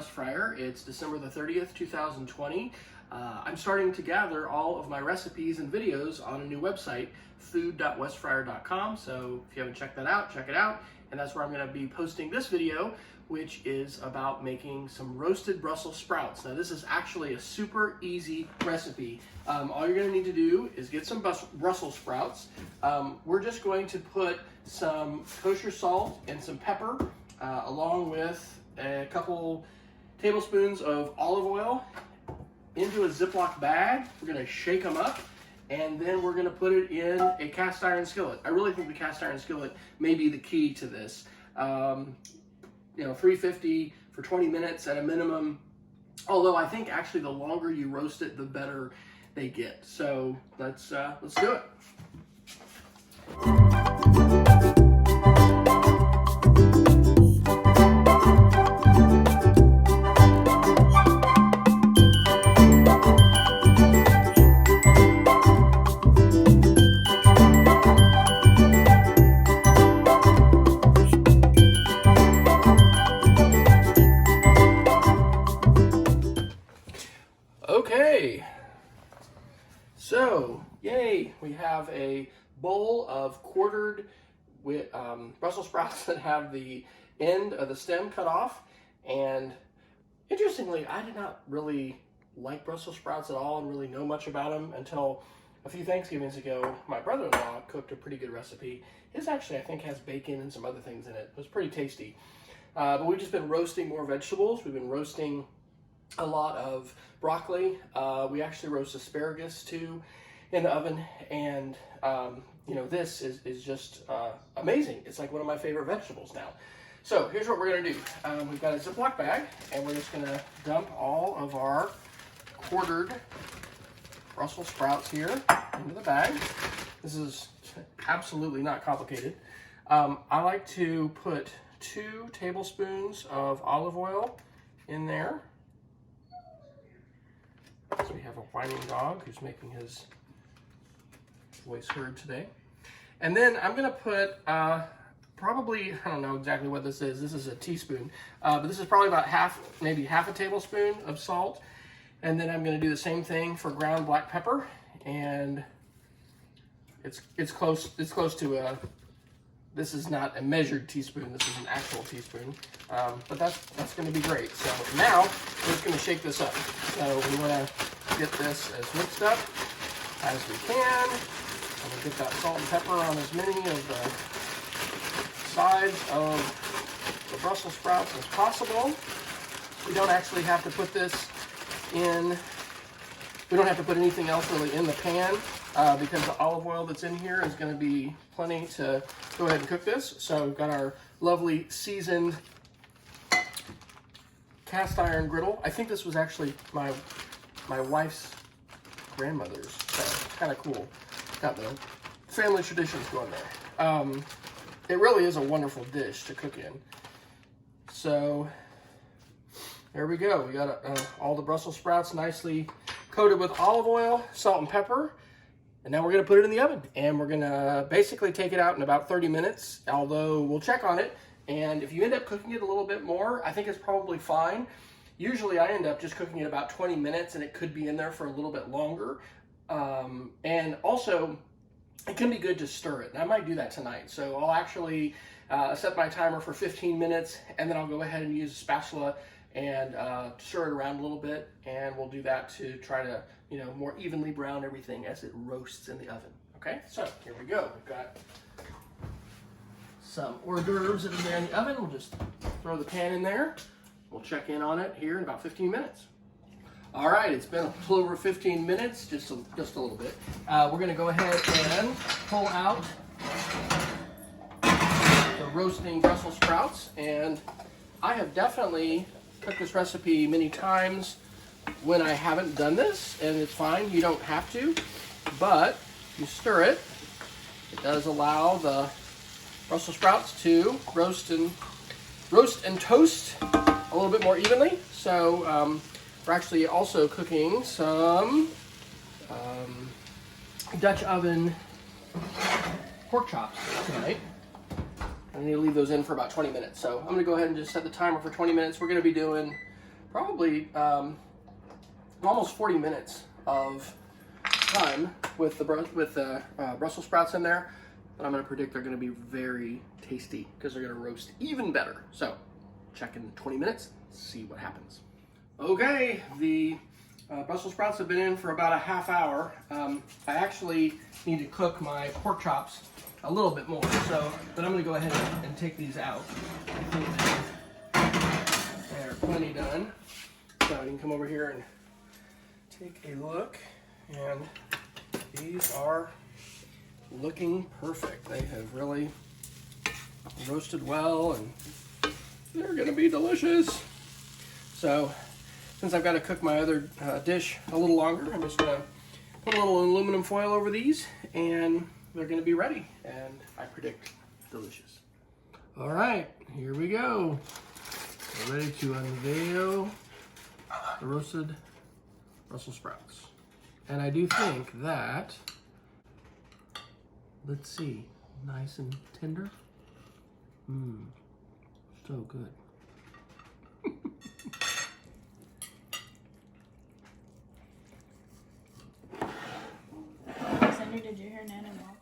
West Fryer. It's December the 30th, 2020. I'm starting to gather all of my recipes and videos on a new website, food.westfryer.com. So if you haven't checked that out, check it out. And that's where I'm going to be posting this video, which is about making some roasted Brussels sprouts. Now this is actually a super easy recipe. All you're going to need to do is get some Brussels sprouts. We're just going to put some kosher salt and some pepper along with a couple tablespoons of olive oil into a Ziploc bag. We're going to shake them up, and then we're going to put it in a cast iron skillet. I really think the cast iron skillet may be the key to this. 350 for 20 minutes at a minimum. Although I think actually the longer you roast it, the better they get. So let's do it. Okay, so yay, we have a bowl of quartered with Brussels sprouts that have the end of the stem cut off. And interestingly, I did not really like Brussels sprouts at all and really know much about them until a few Thanksgivings ago. My brother-in-law cooked a pretty good recipe. His actually, I think, has bacon and some other things in it. It was pretty tasty. But we've just been roasting more vegetables. We've been roasting a lot of broccoli. We actually roast asparagus too in the oven, and this is just amazing. It's like one of my favorite vegetables now. So here's what we're gonna do. We've got a Ziploc bag, and we're just gonna dump all of our quartered Brussels sprouts here into the bag. This is absolutely not complicated. I like to put 2 tablespoons of olive oil in there. So we have a whining dog who's making his voice heard today. And then I'm going to put probably, I don't know exactly what this is. This is a teaspoon. But this is probably about maybe half a tablespoon of salt. And then I'm going to do the same thing for ground black pepper. And it's close to this is not a measured teaspoon. This is an actual teaspoon. But that's going to be great. So now we're just going to shake this up. So we want to get this as mixed up as we can. I'm going to get that salt and pepper on as many of the sides of the Brussels sprouts as possible. We don't actually have to put this in, we don't have to put anything else really in the pan because the olive oil that's in here is going to be plenty to go ahead and cook this. So we've got our lovely seasoned cast iron griddle. I think this was actually my wife's grandmother's, so it's kind of cool. Got the family traditions going there. It really is a wonderful dish to cook in. So there we go. We got all the Brussels sprouts nicely coated with olive oil, salt and pepper. And now we're going to put it in the oven, and we're going to basically take it out in about 30 minutes, although we'll check on it. And if you end up cooking it a little bit more, I think it's probably fine. Usually I end up just cooking it about 20 minutes, and it could be in there for a little bit longer. And also, it can be good to stir it. And I might do that tonight. So I'll actually set my timer for 15 minutes, and then I'll go ahead and use a spatula and stir it around a little bit. And we'll do that to try to, more evenly brown everything as it roasts in the oven. Okay, so here we go. We've got some hors d'oeuvres that are there in the oven. We'll just throw the pan in there. We'll check in on it here in about 15 minutes. All right, it's been a little over 15 minutes, just a little bit. We're going to go ahead and pull out the roasting Brussels sprouts. And I have definitely cooked this recipe many times when I haven't done this, and it's fine. You don't have to, but you stir it. It does allow the Brussels sprouts to roast and toast a little bit more evenly. So we're actually also cooking some Dutch oven pork chops tonight. I need to leave those in for about 20 minutes. So I'm going to go ahead and just set the timer for 20 minutes. We're going to be doing probably almost 40 minutes of time with the Brussels sprouts in there. But I'm going to predict they're going to be very tasty because they're going to roast even better. So check in 20 minutes, see what happens. Okay, the Brussels sprouts have been in for about a half hour. I actually need to cook my pork chops a little bit more, but I'm going to go ahead and take these out. I think they're plenty done. So you can come over here and take a look, and these are looking perfect. They have really roasted well, and they're going to be delicious. So since I've got to cook my other dish a little longer, I'm just going to put a little aluminum foil over these, and they're going to be ready, and I predict delicious. All right, here we go. We're ready to unveil the roasted Brussels sprouts. And I do think that, let's see, nice and tender. So good. Sandra, did you hear Nan and Mom?